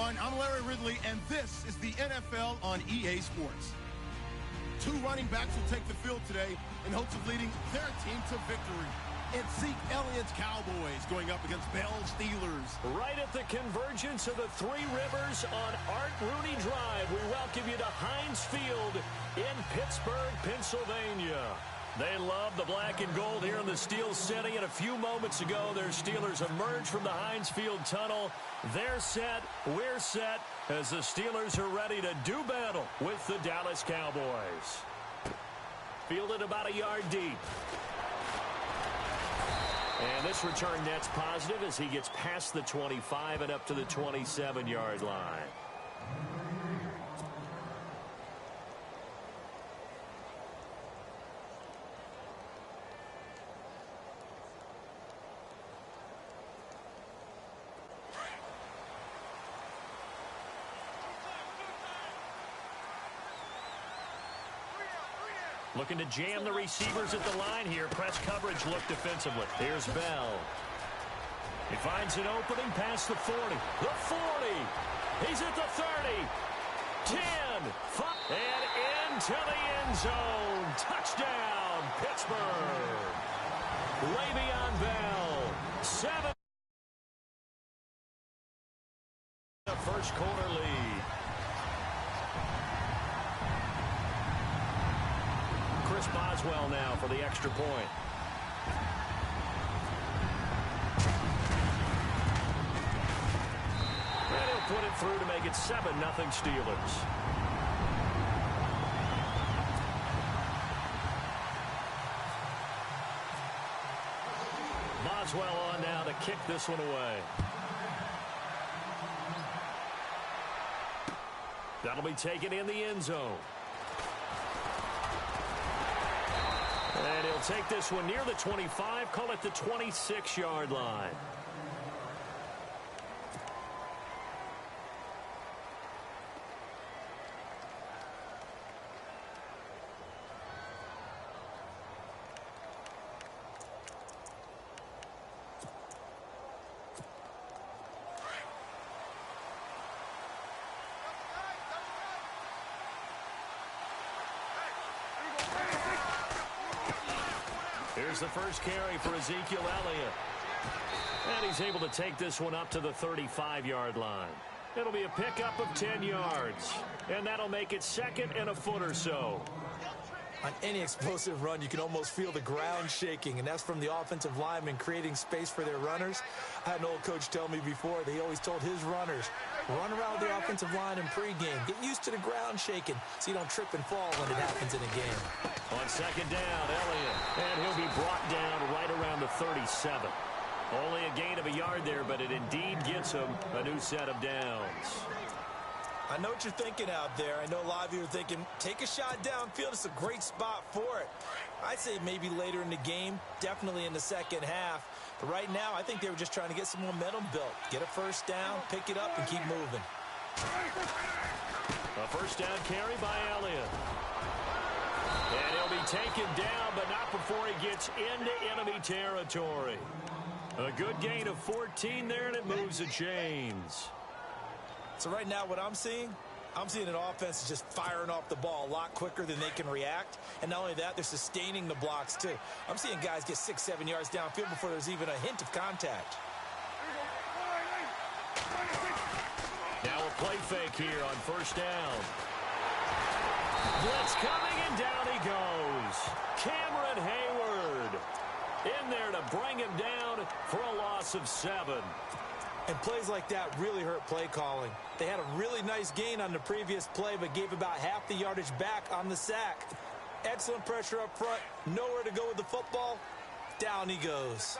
everyone. I'm Larry Ridley, and this is the NFL on EA Sports. Two running backs will take the field today in hopes of leading their team to victory. It's Zeke Elliott's Cowboys going up against Bell's Steelers. Right at the convergence of the Three Rivers on Art Rooney Drive, we welcome you to Heinz Field in Pittsburgh, Pennsylvania. They love the black and gold here in the Steel City, and a few moments ago, their Steelers emerged from the Heinz Field tunnel. They're set, we're set, as the Steelers are ready to do battle with the Dallas Cowboys. Fielded about a yard deep. And this return net's positive as he gets past the 25 and up to the 27-yard line. Looking to jam the receivers at the line here. Press coverage look defensively. Here's Bell. He finds an opening past the 40. The 40. He's at the 30. 10. 5. And into the end zone. Touchdown, Pittsburgh. Le'Veon Bell. 7. The first quarter lead. Boswell now for the extra point. And he'll put it through to make it 7-0 Steelers. Boswell on now to kick this one away. That'll be taken in the end zone. And he'll take this one near the 25, call it the 26-yard line. Here's the first carry for Ezekiel Elliott. And he's able to take this one up to the 35-yard line. It'll be a pickup of 10 yards. And that'll make it 2nd and a foot or so. On any explosive run, you can almost feel the ground shaking, and that's from the offensive linemen creating space for their runners. I had an old coach tell me before, they always told his runners, run around the offensive line in pregame. Get used to the ground shaking so you don't trip and fall when it happens in a game. On 2nd down, Elliott. And he'll be brought down right around the 37. Only a gain of a yard there, but it indeed gets him a new set of downs. I know what you're thinking out there. I know a lot of you are thinking, take a shot downfield. It's a great spot for it. I'd say maybe later in the game, definitely in the second half. But right now, I think they were just trying to get some momentum built. Get a first down, pick it up, and keep moving. A first down carry by Elliott. And he'll be taken down, but not before he gets into enemy territory. A good gain of 14 there, and it moves the chains. So right now what I'm seeing an offense just firing off the ball a lot quicker than they can react. And not only that, they're sustaining the blocks too. I'm seeing guys get 6-7 yards downfield before there's even a hint of contact. Now a play fake here on first down. Blitz coming, and down he goes. Cameron Hayward in there to bring him down for a loss of 7. And plays like that really hurt play calling. They had a really nice gain on the previous play, but gave about half the yardage back on the sack. Excellent pressure up front. Nowhere to go with the football. Down he goes.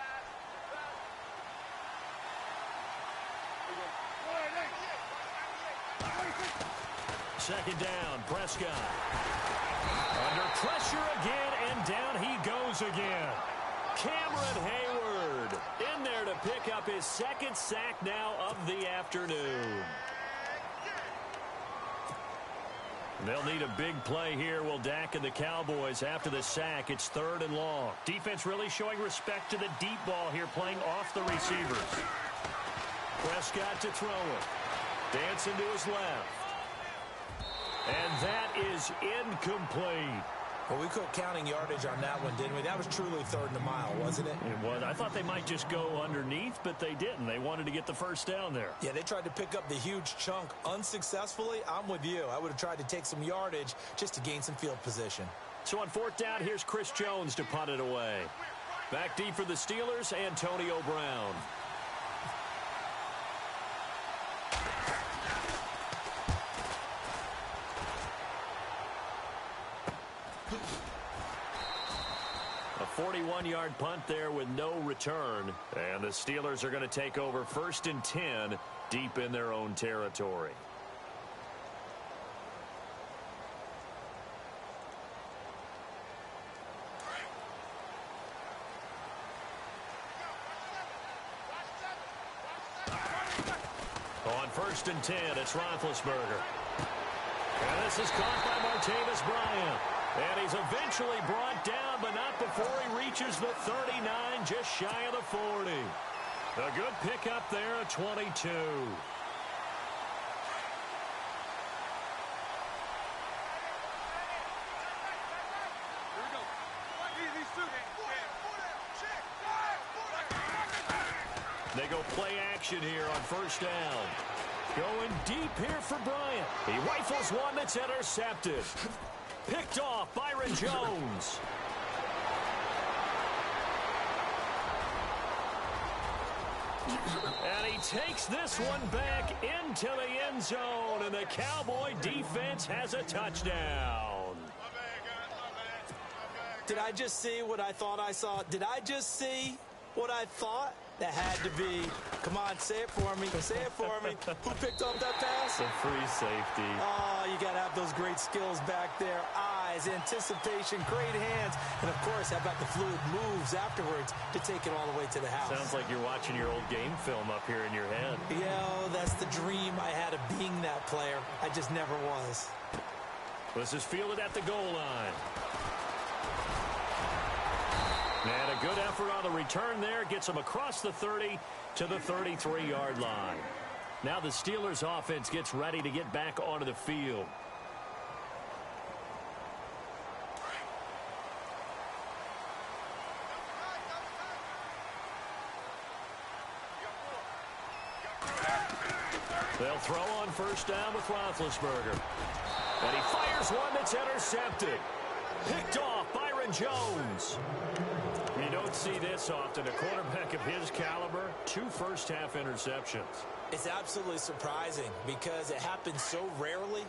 Second down, Prescott. Under pressure again, and down he goes again. Cameron Hayward in there to pick up his 2nd sack now of the afternoon. They'll need a big play here, will Dak and the Cowboys after the sack. It's 3rd and long. Defense really showing respect to the deep ball here, playing off the receivers. Prescott to throw it. Dancing to his left. And that is incomplete. Well, we quit counting yardage on that one, didn't we? That was truly 3rd and a mile, wasn't it? It was. I thought they might just go underneath, but they didn't. They wanted to get the first down there. Yeah, they tried to pick up the huge chunk unsuccessfully. I'm with you. I would have tried to take some yardage just to gain some field position. So on 4th down, here's Chris Jones to punt it away. Back deep for the Steelers, Antonio Brown. A 41-yard punt there with no return. And the Steelers are going to take over 1st and 10 deep in their own territory. On 1st and 10, it's Roethlisberger. And this is caught by Martavis Bryant. And he's eventually brought down, but not before he reaches the 39, just shy of the 40. A good pickup there at 22. They go play action here on 1st down. Going deep here for Bryant. He rifles one that's intercepted. Picked off Byron Jones. And he takes this one back into the end zone, and the Cowboy defense has a touchdown. Did I just see what I thought I saw? Did I just see what I thought? That had to be. Come on, say it for me. Say it for me. Who picked up that pass? A free safety. Oh, you got to have those great skills back there. Eyes, anticipation, great hands. And, of course, how about the fluid moves afterwards to take it all the way to the house? Sounds like you're watching your old game film up here in your head. Yeah, that's the dream I had of being that player. I just never was. This is fielded at the goal line. And a good effort on the return there. Gets him across the 30 to the 33-yard line. Now the Steelers offense gets ready to get back onto the field. They'll throw on 1st down with Roethlisberger. And he fires one that's intercepted. Picked off Byron Jones. You don't see this often. A quarterback of his caliber, 2 first-half interceptions. It's absolutely surprising because it happens so rarely.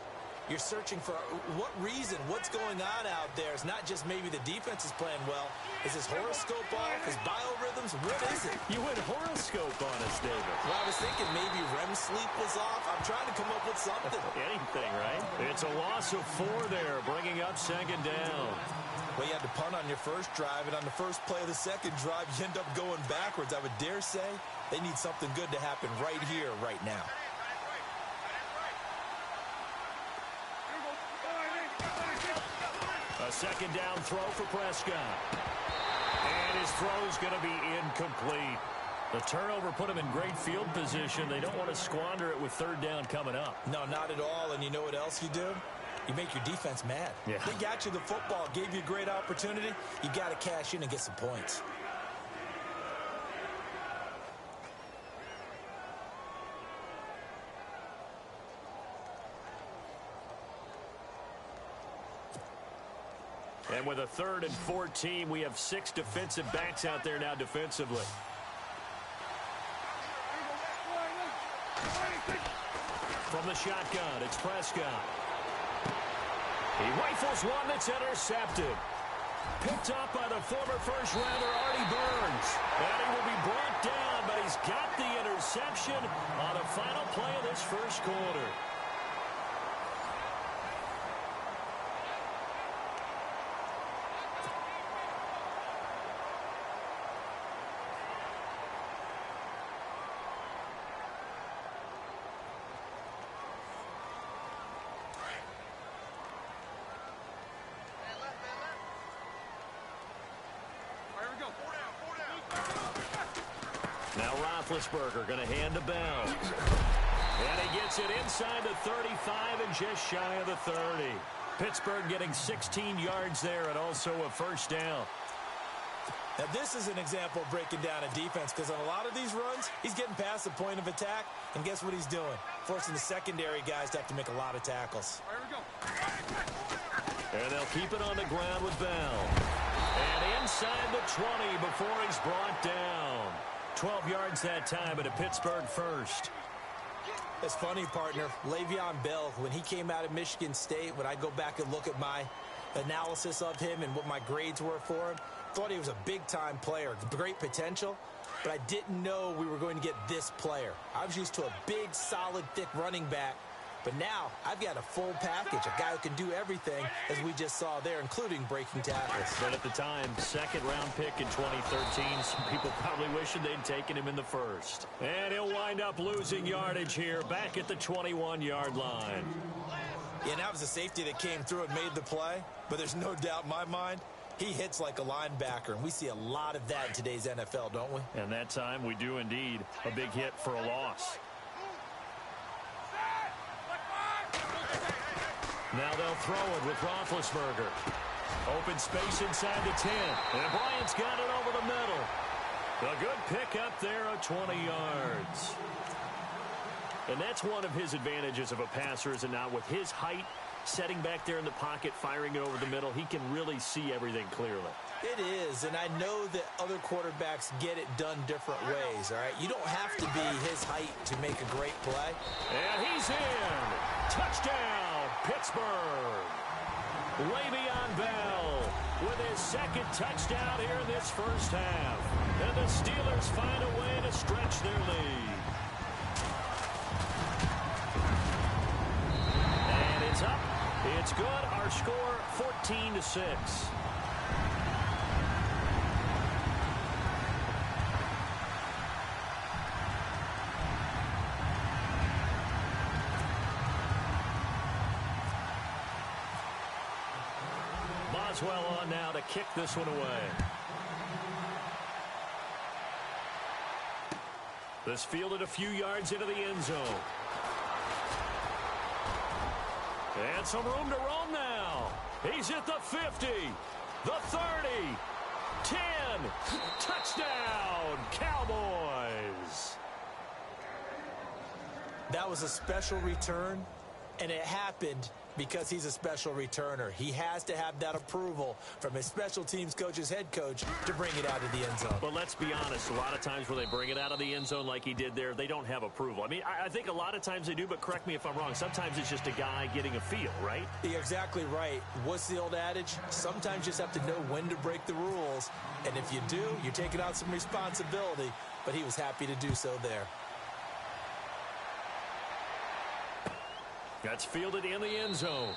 You're searching for what reason, what's going on out there. It's not just maybe the defense is playing well. Is his horoscope off? His biorhythms? What is it? You went horoscope on us, David. Well, I was thinking maybe REM sleep was off. I'm trying to come up with something. Anything, right? It's a loss of 4 there, bringing up 2nd down. Well, you had to punt on your first drive, and on the first play of the second drive, you end up going backwards. I would dare say they need something good to happen right here, right now. A 2nd down throw for Prescott. And his throw's going to be incomplete. The turnover put him in great field position. They don't want to squander it with 3rd down coming up. No, not at all. And you know what else you do? You make your defense mad. Yeah. They got you the football, gave you a great opportunity. You got to cash in and get some points. And with a 3rd and 14, we have 6 defensive backs out there now defensively. From the shotgun, it's Prescott. He rifles one that's intercepted. Picked up by the former first-rounder Artie Burns. And he will be brought down, but he's got the interception on the final play of this first quarter. Now Roethlisberger going to hand the bell. And he gets it inside the 35 and just shy of the 30. Pittsburgh getting 16 yards there and also a first down. Now, this is an example of breaking down a defense because on a lot of these runs, he's getting past the point of attack, and guess what he's doing? Forcing the secondary guys to have to make a lot of tackles. All right, here we go. And they'll keep it on the ground with Bell. And inside the 20 before he's brought down. 12 yards that time, but a Pittsburgh first. It's funny, partner. Le'Veon Bell, when he came out of Michigan State, when I go back and look at my analysis of him and what my grades were for him, thought he was a big-time player, great potential, but I didn't know we were going to get this player. I was used to a big, solid, thick running back, but now I've got a full package, a guy who can do everything, as we just saw there, including breaking tackles. But at the time, second-round pick in 2013, some people probably wishing they'd taken him in the first. And he'll wind up losing yardage here, back at the 21-yard line. Yeah, and that was a safety that came through and made the play, but there's no doubt in my mind, he hits like a linebacker, and we see a lot of that in today's NFL, don't we? And that time, we do indeed. A big hit for a loss. Now they'll throw it with Roethlisberger. Open space inside the 10. And Bryant's got it over the middle. A good pick up there of 20 yards. And that's one of his advantages of a passer, is it not? With his height, setting back there in the pocket, firing it over the middle, he can really see everything clearly. It is, and I know that other quarterbacks get it done different ways, all right? You don't have to be his height to make a great play. And he's in. Touchdown, Pittsburgh. Le'Veon Bell with his second touchdown here in this first half. And the Steelers find a way to stretch their lead. And it's up. It's good. Our score, 14-6. Boswell on now to kick this one away. This fielded a few yards into the end zone. And some room to roam now. He's at the 50, the 30, 10. Touchdown, Cowboys. That was a special return, and it happened because he's a special returner. He has to have that approval from his special teams coach, his head coach, to bring it out of the end zone. But let's be honest, a lot of times when they bring it out of the end zone like he did there, they don't have approval. I mean, I think a lot of times they do, but correct me if I'm wrong. Sometimes it's just a guy getting a feel, right? You're exactly right. What's the old adage? Sometimes you just have to know when to break the rules. And if you do, you're taking on some responsibility. But he was happy to do so there. That's fielded in the end zone.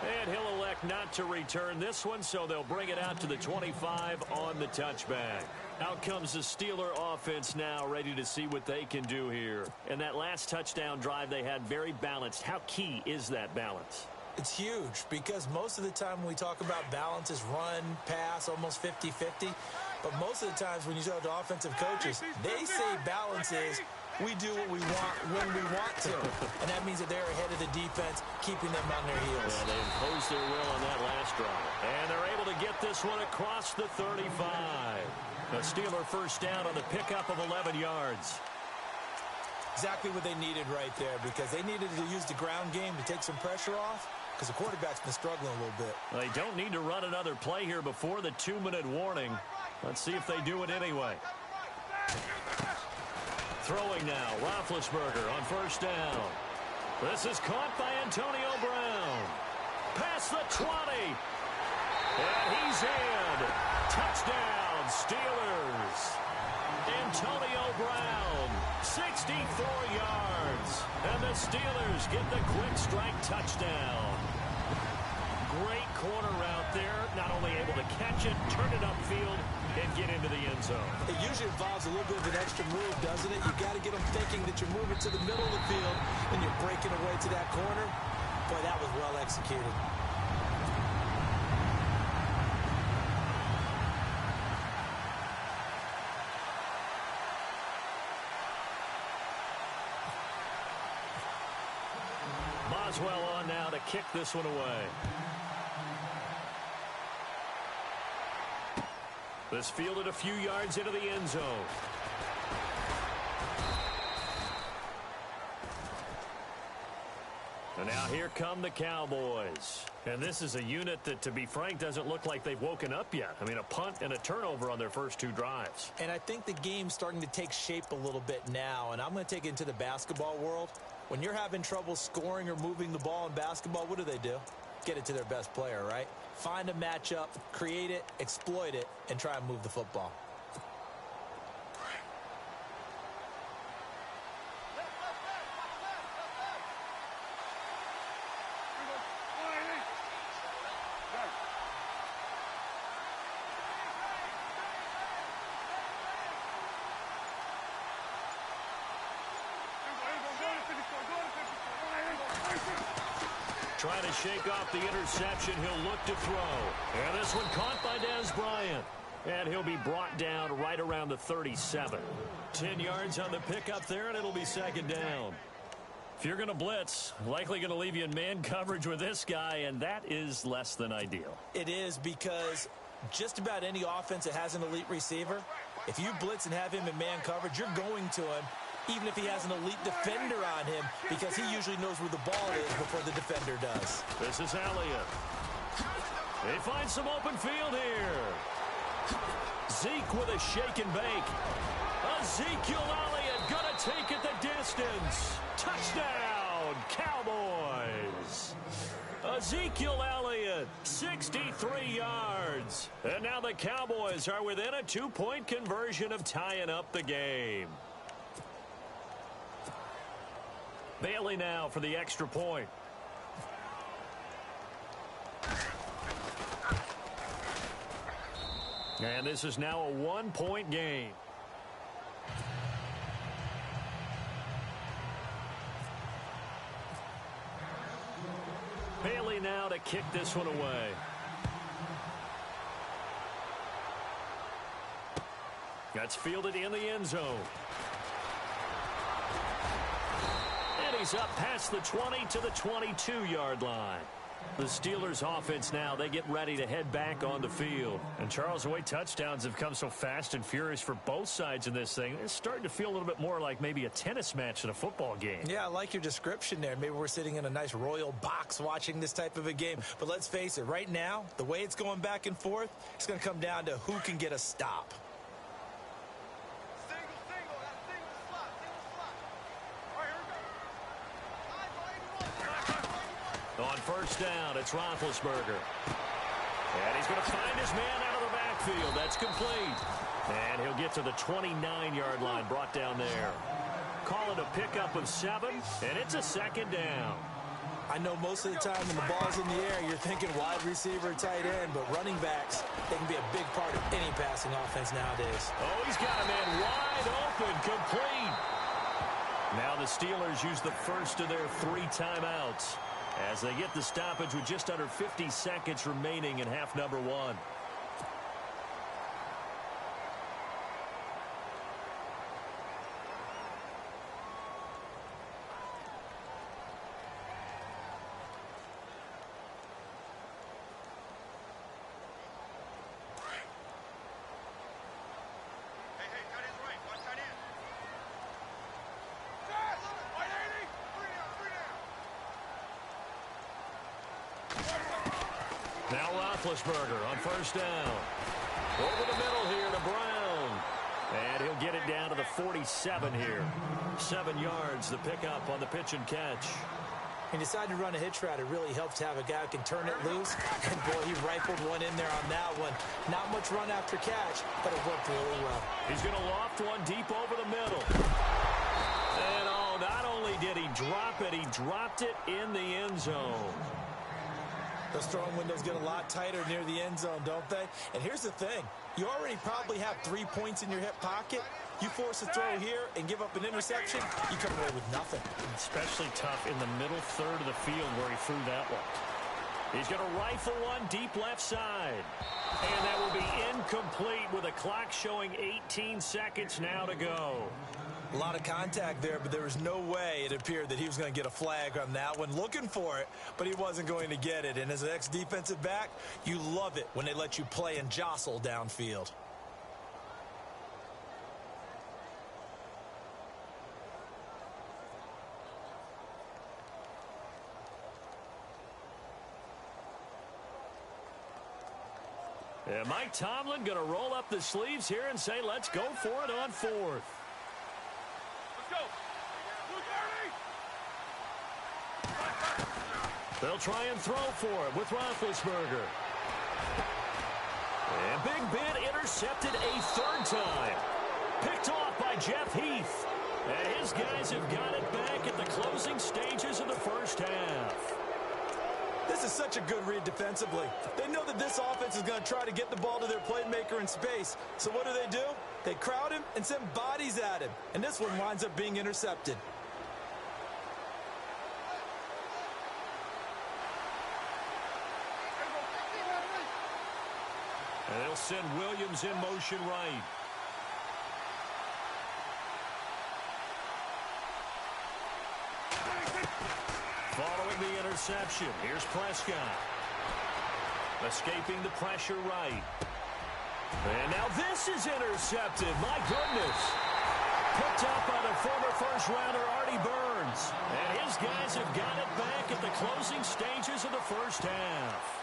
And he'll elect not to return this one, so they'll bring it out to the 25 on the touchback. Out comes the Steeler offense now, ready to see what they can do here. And that last touchdown drive they had, very balanced. How key is that balance? It's huge because most of the time when we talk about balance is run, pass, almost 50-50. But most of the times when you talk to offensive coaches, they say balance is we do what we want when we want to. And that means that they're ahead of the defense, keeping them on their heels. Yeah, they imposed their will on that last drive. And they're able to get this one across the 35. A Steeler first down on the pickup of 11 yards. Exactly what they needed right there, because they needed to use the ground game to take some pressure off, because the quarterback's been struggling a little bit. They don't need to run another play here before the 2-minute warning. Let's see if they do it anyway. Throwing now, Roethlisberger on first down. This is caught by Antonio Brown. Past the 20. And he's in. Touchdown, Steelers. Antonio Brown, 64 yards. And the Steelers get the quick strike touchdown. Great corner route there. Not only able to catch it, turn it upfield, and get into the end zone. It usually involves a little bit of an extra move, doesn't it? You got to get them thinking that you're moving to the middle of the field and you're breaking away to that corner. Boy, that was well executed. Boswell on now to kick this one away. This fielded a few yards into the end zone. And now here come the Cowboys. And this is a unit that, to be frank, doesn't look like they've woken up yet. I mean, a punt and a turnover on their first two drives. And I think the game's starting to take shape a little bit now. And I'm going to take it into the basketball world. When you're having trouble scoring or moving the ball in basketball, what do? Get it to their best player, right? Find a matchup, create it, exploit it, and try and move the football. Trying to shake off the interception. He'll look to throw. And this one caught by Dez Bryant. And he'll be brought down right around the 37. 10 yards on the pickup there, and it'll be second down. If you're going to blitz, likely going to leave you in man coverage with this guy, and that is less than ideal. It is, because just about any offense that has an elite receiver, if you blitz and have him in man coverage, you're going to him, even if he has an elite defender on him, because he usually knows where the ball is before the defender does. This is Elliott. They find some open field here. Zeke with a shake and bake. Ezekiel Elliott going to take it the distance. Touchdown, Cowboys. Ezekiel Elliott, 63 yards. And now the Cowboys are within a 2-point conversion of tying up the game. Bailey now for the extra point. And this is now a 1-point game. Bailey now to kick this one away. That's fielded in the end zone. And he's up past the 20 to the 22-yard line. The Steelers offense now, they get ready to head back on the field. And Charles, the way touchdowns have come so fast and furious for both sides in this thing, it's starting to feel a little bit more like maybe a tennis match in a football game. Yeah, I like your description there. Maybe we're sitting in a nice royal box watching this type of a game. But let's face it, right now, the way it's going back and forth, it's going to come down to who can get a stop. On first down, it's Roethlisberger. And he's going to find his man out of the backfield. That's complete. And he'll get to the 29-yard line, brought down there. Call it a pickup of 7, and it's a second down. I know most of the time when the ball's in the air, you're thinking wide receiver, tight end, but running backs, they can be a big part of any passing offense nowadays. Oh, he's got a man wide open, complete. Now the Steelers use the first of their 3 timeouts as they get the stoppage with just under 50 seconds remaining in half number 1. Now Roethlisberger on first down. Over the middle here to Brown. And he'll get it down to the 47 here. 7 yards, the pickup on the pitch and catch. He decided to run a hitch route. It really helps to have a guy who can turn it loose. And, boy, he rifled one in there on that one. Not much run after catch, but it worked really well. He's going to loft one deep over the middle. And, oh, not only did he drop it, he dropped it in the end zone. Those throwing windows get a lot tighter near the end zone, don't they? And here's the thing. You already probably have 3 points in your hip pocket. You force a throw here and give up an interception, you come away with nothing. Especially tough in the middle third of the field where he threw that one. He's going to rifle one deep left side. And that will be incomplete with a clock showing 18 seconds now to go. A lot of contact there, but there was no way it appeared that he was going to get a flag on that one. Looking for it, but he wasn't going to get it. And as an ex-defensive back, you love it when they let you play and jostle downfield. And Mike Tomlin going to roll up the sleeves here and say, let's go for it on fourth. Let's go. They'll try and throw for it with Roethlisberger. And Big Ben intercepted a third time. Picked off by Jeff Heath. And his guys have got it back at the closing stages of the first half. This is such a good read defensively. They know that this offense is going to try to get the ball to their playmaker in space. So what do? They crowd him and send bodies at him. And this one winds up being intercepted. And they'll send Williams in motion right. Following the interception, here's Prescott. Escaping the pressure right. And now this is intercepted. My goodness. Picked up by the former first-rounder Artie Burns. And his guys have got it back at the closing stages of the first half.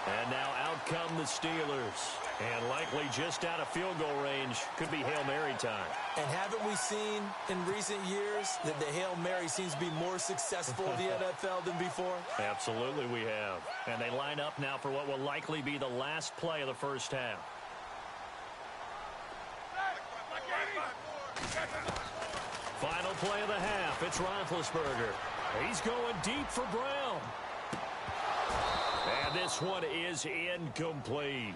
And now out come the Steelers. And likely just out of field goal range. Could be Hail Mary time. And haven't we seen in recent years that the Hail Mary seems to be more successful in the NFL than before? Absolutely we have. And they line up now for what will likely be the last play of the first half. Final play of the half. It's Roethlisberger. He's going deep for Brown. And this one is incomplete.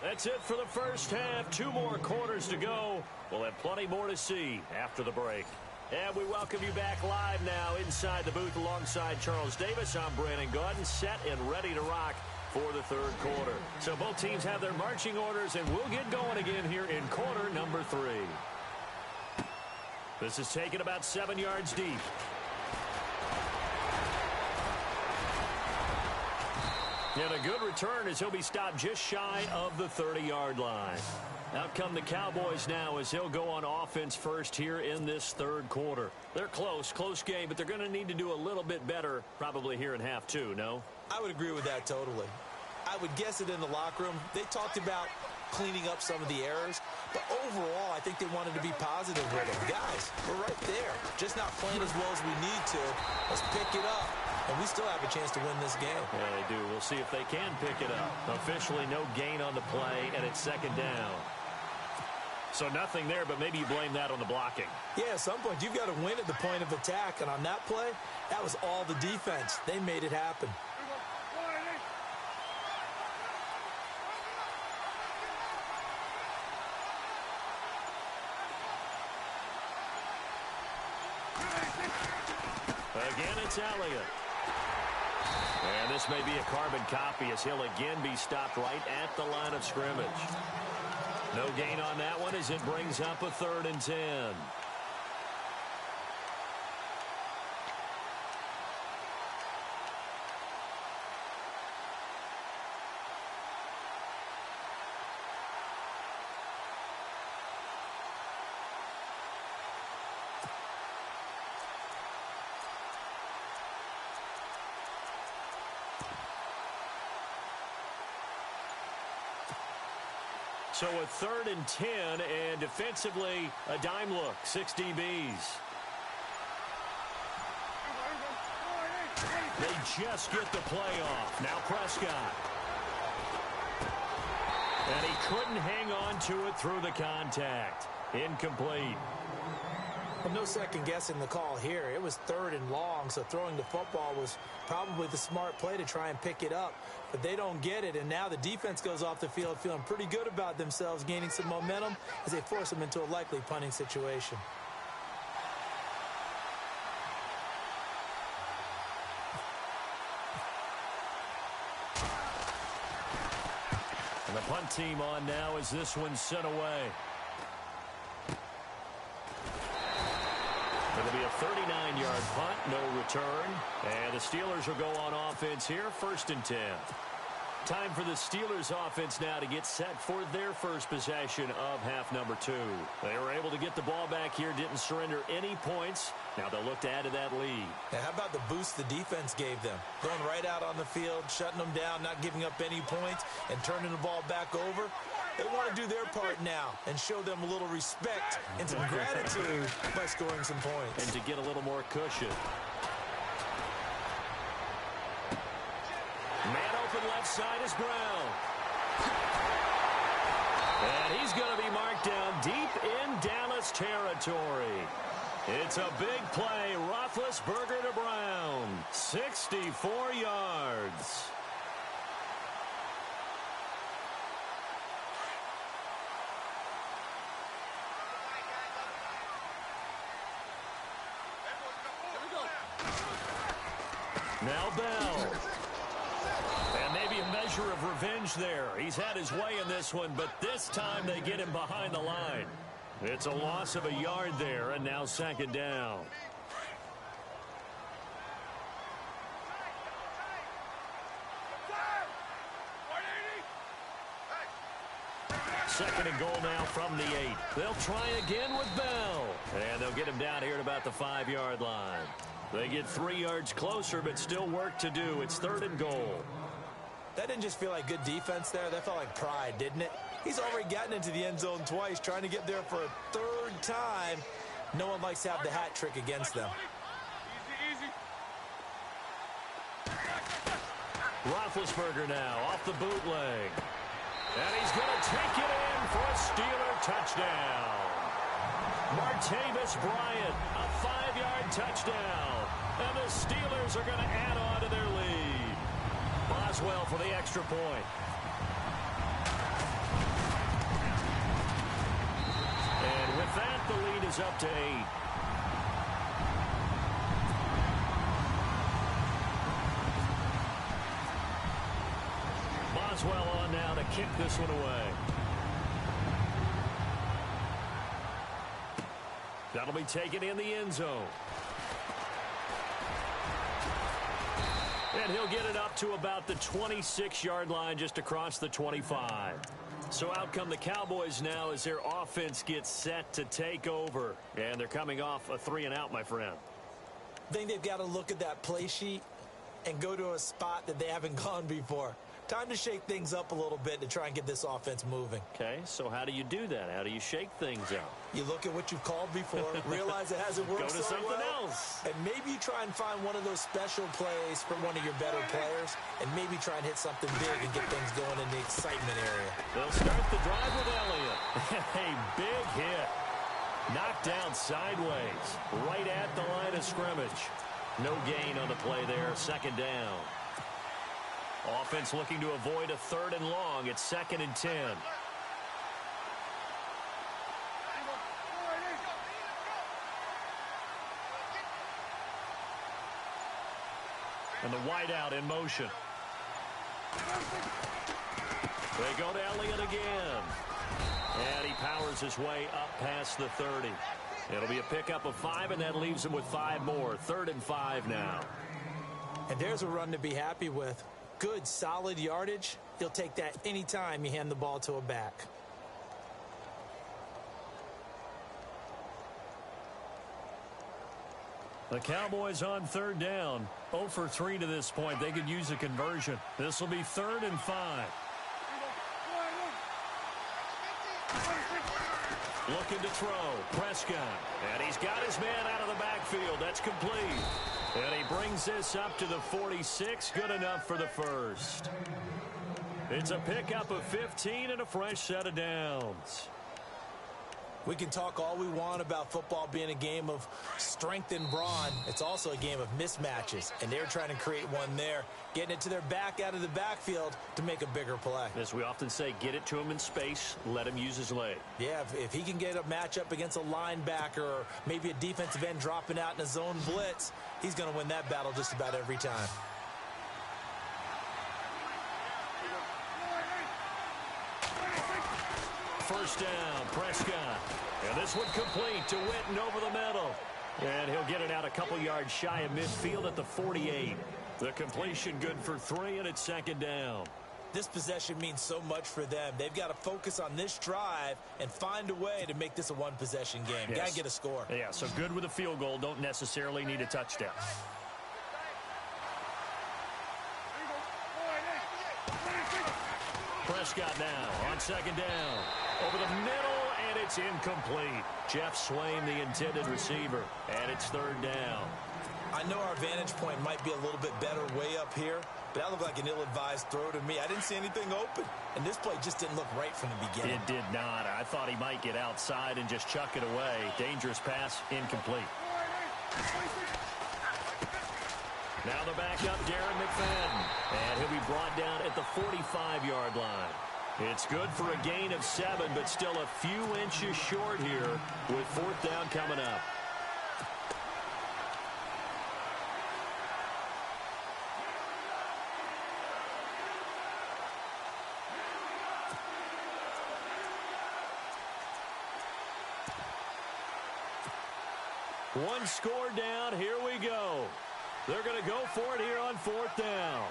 That's it for the first half. 2 more quarters to go. We'll have plenty more to see after the break. And we welcome you back live now inside the booth alongside Charles Davis. I'm Brandon Gaudin, set and ready to rock for the third quarter. So both teams have their marching orders, and we'll get going again here in quarter number 3. This is taken about 7 yards deep. And a good return as he'll be stopped just shy of the 30-yard line. Out come the Cowboys now as he'll go on offense first here in this third quarter. They're close game, but they're going to need to do a little bit better probably here in half 2, no? I would agree with that totally. I would guess it in the locker room. They talked about cleaning up some of the errors, but overall, I think they wanted to be positive with it. Guys, we're right there. Just not playing as well as we need to. Let's pick it up. And we still have a chance to win this game. Yeah, they do. We'll see if they can pick it up. Officially no gain on the play, and it's second down. So nothing there, but maybe you blame that on the blocking. Yeah, at some point, you've got to win at the point of attack. And on that play, that was all the defense. They made it happen. Again, it's Elliott. And this may be a carbon copy as he'll again be stopped right at the line of scrimmage. No gain on that one as it brings up a 3rd and 10. So a 3rd and 10, and defensively, a dime look, 6 DBs. They just get the play off. Now Prescott. And he couldn't hang on to it through the contact. Incomplete. Well, no second guessing the call here. It was 3rd and long, so throwing the football was probably the smart play to try and pick it up. But they don't get it, and now the defense goes off the field feeling pretty good about themselves, gaining some momentum as they force them into a likely punting situation. And the punt team on now as this one's sent away. It'll be a 39-yard punt, no return. And the Steelers will go on offense here, 1st and 10. Time for the Steelers offense now to get set for their first possession of half number 2. They were able to get the ball back here, didn't surrender any points. Now they'll look to add to that lead. And how about the boost the defense gave them? Going right out on the field, shutting them down, not giving up any points, and turning the ball back over. They want to do their part now and show them a little respect and some gratitude by scoring some points. And to get a little more cushion. Man open left side is Brown. And he's going to be marked down deep in Dallas territory. It's a big play. Roethlisberger to Brown. 64 yards. Now Bell. And maybe a measure of revenge there. He's had his way in this one, but this time they get him behind the line. It's a loss of a yard there, and now 2nd down. Second and goal now from the 8. They'll try again with Bell. And they'll get him down here at about the 5-yard line. They get 3 yards closer, but still work to do. It's 3rd and goal. That didn't just feel like good defense there. That felt like pride, didn't it? He's already gotten into the end zone twice, trying to get there for a 3rd time. No one likes to have the hat trick against them. Easy. Roethlisberger now off the bootleg. And he's going to take it in for a Steeler touchdown. Martavis Bryant, a 5-yard touchdown. And the Steelers are going to add on to their lead. Boswell for the extra point. And with that, the lead is up to 8. Boswell on now to kick this one away. That'll be taken in the end zone. And he'll get it up to about the 26-yard line, just across the 25. So out come the Cowboys now as their offense gets set to take over. And they're coming off a 3-and-out, my friend. I think they've got to look at that play sheet and go to a spot that they haven't gone before. Time to shake things up a little bit to try and get this offense moving. Okay, so how do you do that? How do you shake things up? You look at what you've called before, realize it hasn't worked Go to so something well, else. and maybe you try and find one of those special plays for one of your better players, and maybe try and hit something big and get things going in the excitement area. They'll start the drive with Elliott. A big hit. Knocked down sideways, right at the line of scrimmage. No gain on the play there, 2nd down. Offense looking to avoid a 3rd and long. It's 2nd and 10. And the wideout in motion. They go to Elliott again. And he powers his way up past the 30. It'll be a pickup of 5, and that leaves him with 5 more. 3rd and 5 now. And there's a run to be happy with. Good, solid yardage. You'll take that anytime you hand the ball to a back. The Cowboys on 3rd down. 0 for 3 to this point. They could use a conversion. This will be 3rd and 5. Looking to throw. Prescott. And he's got his man out of the backfield. That's complete. And he brings this up to the 46. Good enough for the first. It's a pickup of 15 and a fresh set of downs. We can talk all we want about football being a game of strength and brawn. It's also a game of mismatches, and they're trying to create one there, getting it to their back out of the backfield to make a bigger play. As we often say, get it to him in space, let him use his leg. Yeah, if he can get a matchup against a linebacker or maybe a defensive end dropping out in a zone blitz, he's going to win that battle just about every time. first down. Prescott. And this one complete to Witten over the middle. And he'll get it out a couple yards shy of midfield at the 48. The completion good for 3, and it's second down. This possession means so much for them. They've got to focus on this drive and find a way to make this a one-possession game. Yes. Got to get a score. Yeah, so good with a field goal. Don't necessarily need a touchdown. Prescott now on second down. Over the middle, and it's incomplete. Jeff Swain, the intended receiver, and it's third down. I know our vantage point might be a little bit better way up here, but that looked like an ill-advised throw to me. I didn't see anything open, and this play just didn't look right from the beginning. It did not. I thought he might get outside and just chuck it away. Dangerous pass, incomplete. Now the backup, Darren McFadden, and he'll be brought down at the 45-yard line. It's good for a gain of 7, but still a few inches short here with fourth down coming up. One score down. Here we go. They're going to go for it here on fourth down.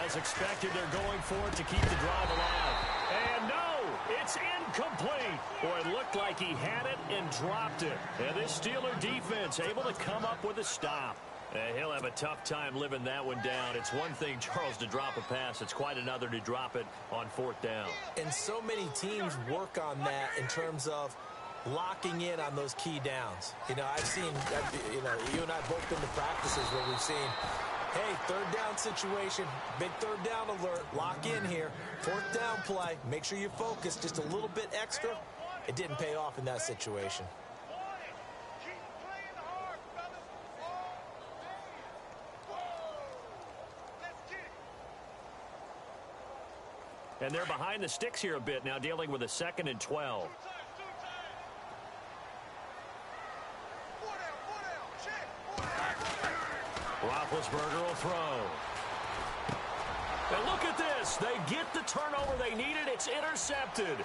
As expected, they're going for it to keep the drive alive. And no, it's incomplete. Boy, it looked like he had it and dropped it. And this Steeler defense able to come up with a stop. He'll have a tough time living that one down. It's one thing, Charles, to drop a pass. It's quite another to drop it on fourth down. And so many teams work on that in terms of locking in on those key downs. You know, I've seen, you and I both been to practices where we've seen, hey, third down situation, big third down alert, lock in here, fourth down play, make sure you focus just a little bit extra. It didn't pay off in that situation. And they're behind the sticks here a bit now, dealing with a 2nd and 12. Roethlisberger will throw. And look at this. They get the turnover they needed. It's intercepted.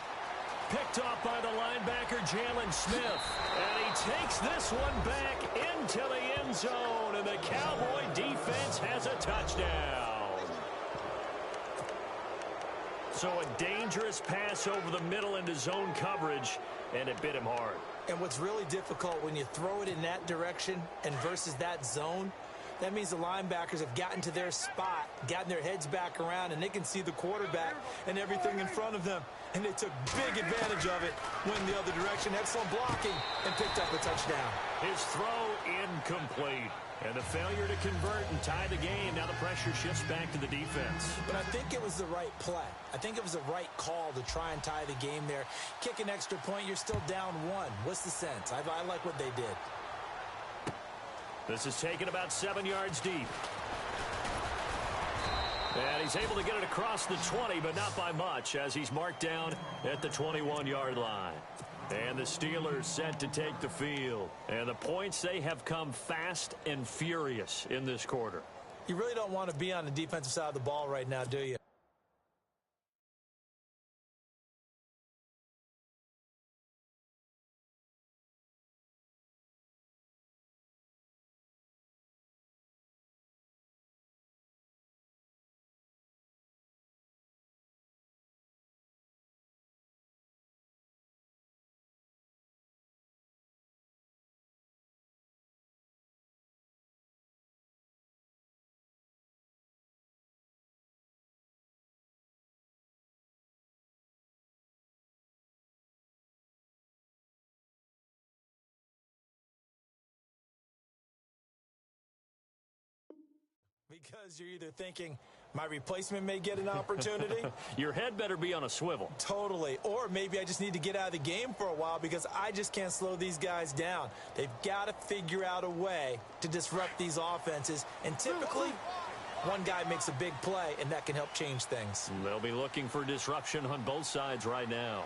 Picked off by the linebacker, Jalen Smith. And he takes this one back into the end zone. And the Cowboy defense has a touchdown. So a dangerous pass over the middle into zone coverage, and it bit him hard. And what's really difficult when you throw it in that direction and versus that zone, that means the linebackers have gotten to their spot, gotten their heads back around, and they can see the quarterback and everything in front of them. And they took big advantage of it, went the other direction, excellent blocking, and picked up a touchdown. His throw incomplete. And the failure to convert and tie the game. Now the pressure shifts back to the defense. But I think it was the right play. I think it was the right call to try and tie the game there. Kick an extra point, you're still down 1. What's the sense? I like what they did. This is taken about 7 yards deep. And he's able to get it across the 20, but not by much, as he's marked down at the 21-yard line. And the Steelers set to take the field. And the points, they have come fast and furious in this quarter. You really don't want to be on the defensive side of the ball right now, do you? Because you're either thinking, my replacement may get an opportunity. Your head better be on a swivel. Totally. Or maybe I just need to get out of the game for a while because I just can't slow these guys down. They've got to figure out a way to disrupt these offenses. And typically, one guy makes a big play, and that can help change things. They'll be looking for disruption on both sides right now.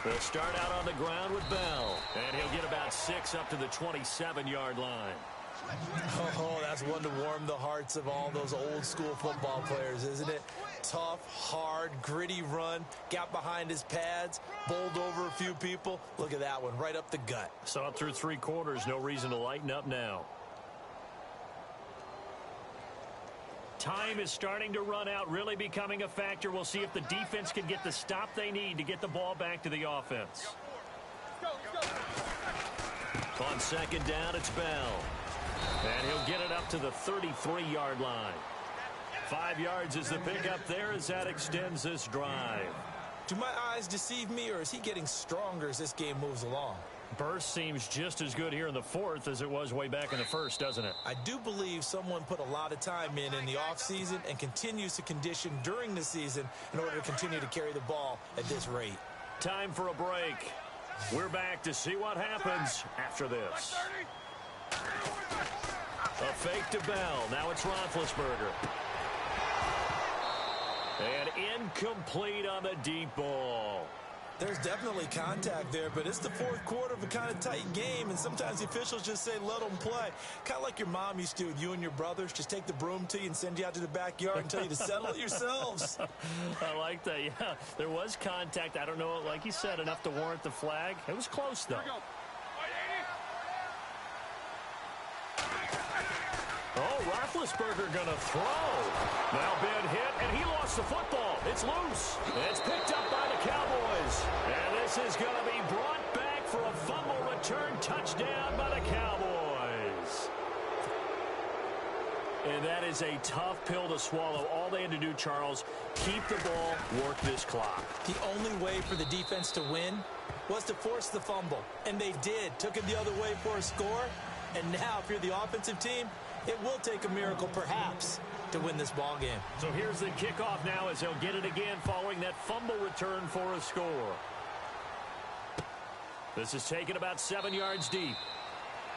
They'll start out on the ground with Bell. And he'll get about 6 up to the 27-yard line. Oh, that's one to warm the hearts of all those old-school football players, isn't it? Tough, hard, gritty run, got behind his pads, bowled over a few people. Look at that one, right up the gut. Saw it through 3 quarters, no reason to lighten up now. Time is starting to run out, really becoming a factor. We'll see if the defense can get the stop they need to get the ball back to the offense. On second down, it's Bell. And he'll get it up to the 33-yard line. 5 yards is the pickup there as that extends this drive. Do my eyes deceive me, or is he getting stronger as this game moves along? Burst seems just as good here in the 4th as it was way back in the 1st, doesn't it? I do believe someone put a lot of time in the offseason and continues to condition during the season in order to continue to carry the ball at this rate. Time for a break. We're back to see what happens after this. A fake to Bell. Now it's Roethlisberger. And incomplete on the deep ball. There's definitely contact there, but it's the 4th quarter of a kind of tight game, and sometimes the officials just say, let them play. Kind of like your mom used to with you and your brothers. Just take the broom to you and send you out to the backyard and tell you to settle it yourselves. I like that, yeah. There was contact. I don't know, like you said, enough to warrant the flag. It was close, though. Oh, Roethlisberger going to throw. Now big hit, and he lost the football. It's loose. It's picked up by the Cowboys. And this is going to be brought back for a fumble return touchdown by the Cowboys. And that is a tough pill to swallow. All they had to do, Charles, keep the ball, work this clock. The only way for the defense to win was to force the fumble. And they did. Took it the other way for a score. And now, if you're the offensive team, it will take a miracle, perhaps, to win this ball game. So here's the kickoff now as they'll get it again following that fumble return for a score. This is taken about 7 yards deep.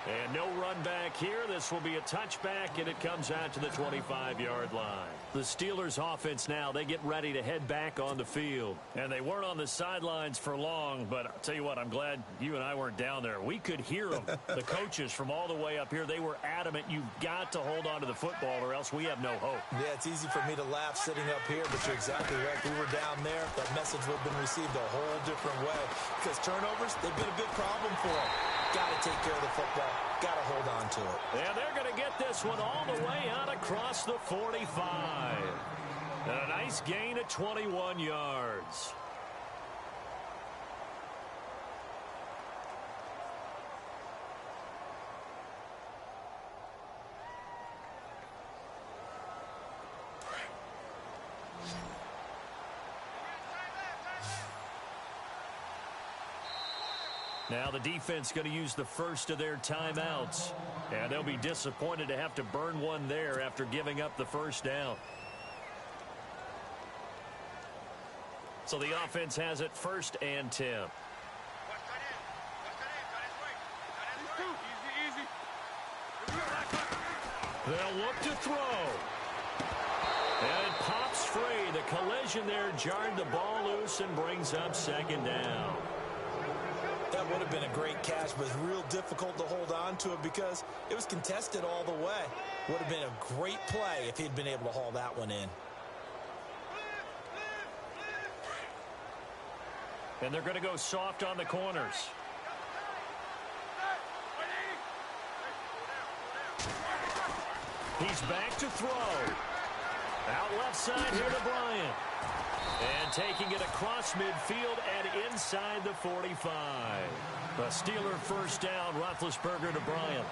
And no run back here. This will be a touchback, and it comes out to the 25-yard line. The Steelers' offense now, they get ready to head back on the field. And they weren't on the sidelines for long, but I'll tell you what, I'm glad you and I weren't down there. We could hear them, the coaches from all the way up here. They were adamant, you've got to hold on to the football or else we have no hope. Yeah, it's easy for me to laugh sitting up here, but you're exactly right. If we were down there, that message would have been received a whole different way. Because turnovers, they've been a big problem for them. Got to take care of the football. Got to hold on to it. And they're going to get this one all the way out across the 45. And a nice gain of 21 yards. Now the defense going to use the first of their timeouts. And they'll be disappointed to have to burn one there after giving up the first down. So the offense has it 1st and 10. They'll look to throw. And it pops free. The collision there jarred the ball loose and brings up 2nd down. That would have been a great catch, but it's real difficult to hold on to it because it was contested all the way. Would have been a great play if he'd been able to haul that one in. And they're going to go soft on the corners. He's back to throw. Out left side here to Bryant. And taking it across midfield and inside the 45. A Steeler first down, Roethlisberger to Bryant.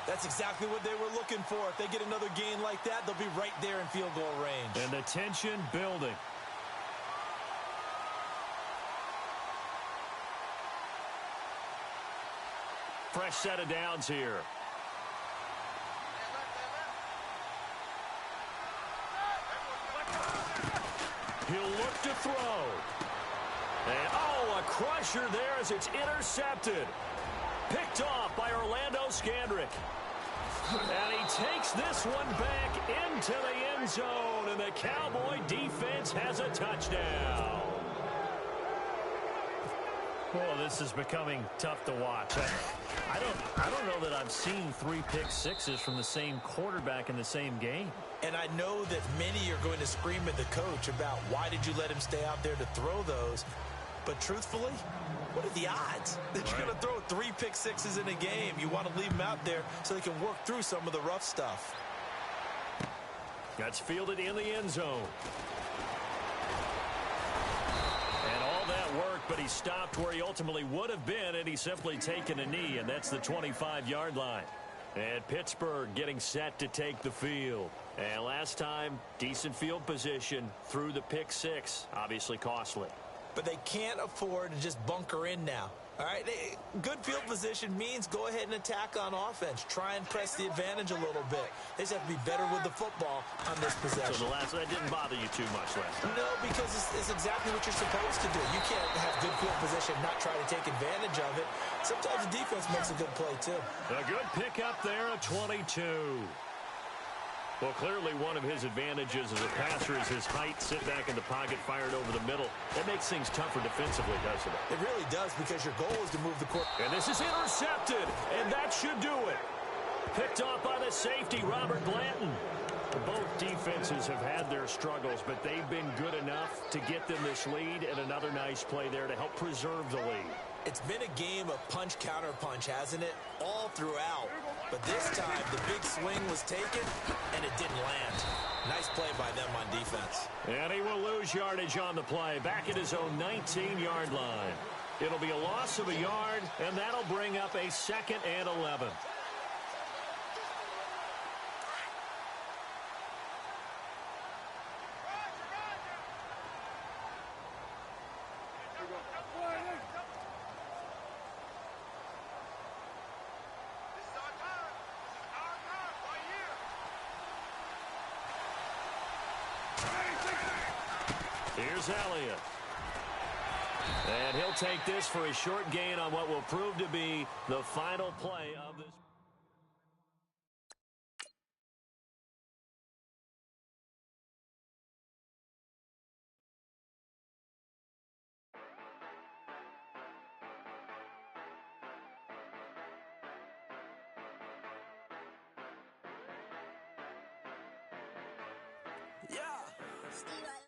That's exactly what they were looking for. If they get another gain like that, they'll be right there in field goal range. And the tension building. Fresh set of downs here. He'll look to throw. And, oh, a crusher there as it's intercepted. Picked off by Orlando Scandrick. And he takes this one back into the end zone, and the Cowboy defense has a touchdown. Oh, this is becoming tough to watch. I don't know that I've seen 3 pick sixes from the same quarterback in the same game. And I know that many are going to scream at the coach about why did you let him stay out there to throw those. But truthfully, what are the odds that you're going to throw 3 pick sixes in a game? You want to leave them out there so they can work through some of the rough stuff. That's fielded in the end zone. And all that work, but he stopped where he ultimately would have been, and he's simply taken a knee, and that's the 25-yard line. And Pittsburgh getting set to take the field. And last time, decent field position through the pick six, obviously costly. But they can't afford to just bunker in now. All right, good field position means go ahead and attack on offense. Try and press the advantage a little bit. They just have to be better with the football on this possession. So that didn't bother you too much last time? No, because it's exactly what you're supposed to do. You can't have good field position and not try to take advantage of it. Sometimes the defense makes a good play, too. A good pickup there at 22. Well, clearly one of his advantages as a passer is his height. Sit back in the pocket, fired over the middle. That makes things tougher defensively, doesn't it? It really does, because your goal is to move the court. And this is intercepted, and that should do it. Picked off by the safety, Robert Blanton. Both defenses have had their struggles, but they've been good enough to get them this lead, and another nice play there to help preserve the lead. It's been a game of punch-counter-punch, hasn't it? All throughout. But this time, the big swing was taken, and it didn't land. Nice play by them on defense. And he will lose yardage on the play, back at his own 19-yard line. It'll be a loss of a yard, and that'll bring up a 2nd and 11. Here's Elliott. And he'll take this for a short gain on what will prove to be the final play of this. Yeah.